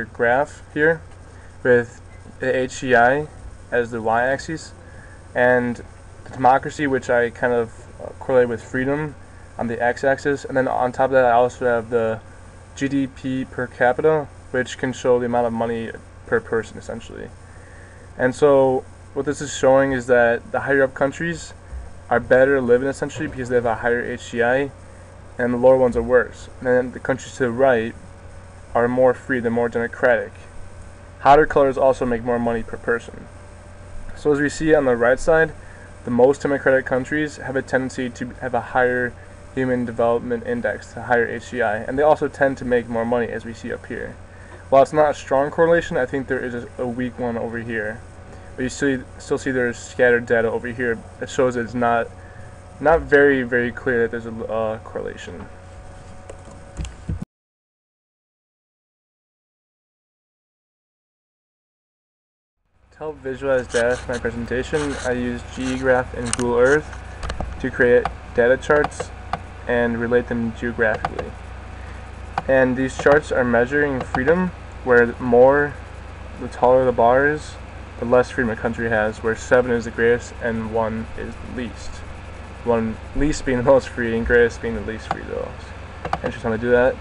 graph here with the HCI as the y-axis and the democracy, which I kind of correlate with freedom, on the x-axis, and then on top of that I also have the GDP per capita, which can show the amount of money per person essentially. And so what this is showing is that the higher up countries are better living essentially because they have a higher HCI, and the lower ones are worse. And then the countries to the right are more free, they're more democratic. Hotter colors also make more money per person. So as we see on the right side, the most democratic countries have a tendency to have a higher human development index, a higher HCI, and they also tend to make more money, as we see up here. While it's not a strong correlation, I think there is a weak one over here. But you still see there's scattered data over here that shows it's not very clear that there's a correlation. To help visualize data for my presentation, I use GeoGraph and Google Earth to create data charts and relate them geographically. And these charts are measuring freedom, where the taller the bar is, the less freedom a country has, where 7 is the greatest and 1 is the least. 1 least being the most free and greatest being the least free though. Interesting how to do that.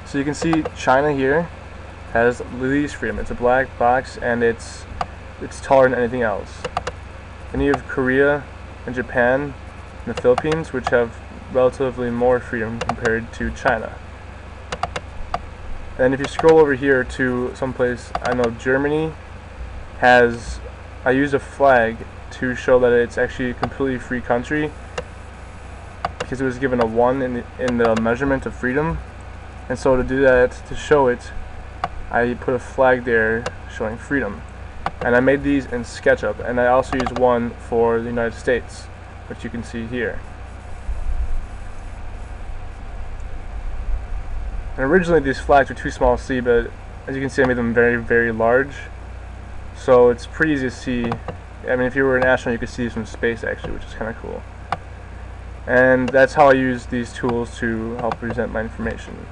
So you can see China here has the least freedom. It's a black box and it's taller than anything else. Then you have Korea and Japan and the Philippines, which have relatively more freedom compared to China. And if you scroll over here to someplace, I know Germany has, I use a flag to show that it's actually a completely free country because it was given a 1 in the measurement of freedom. And so to do that, to show it, I put a flag there showing freedom. And I made these in SketchUp, and I also used one for the United States, which you can see here. And originally these flags were too small to see, but as you can see I made them very large. So it's pretty easy to see. I mean, if you were an astronaut you could see these from space actually, which is kind of cool. And that's how I use these tools to help present my information.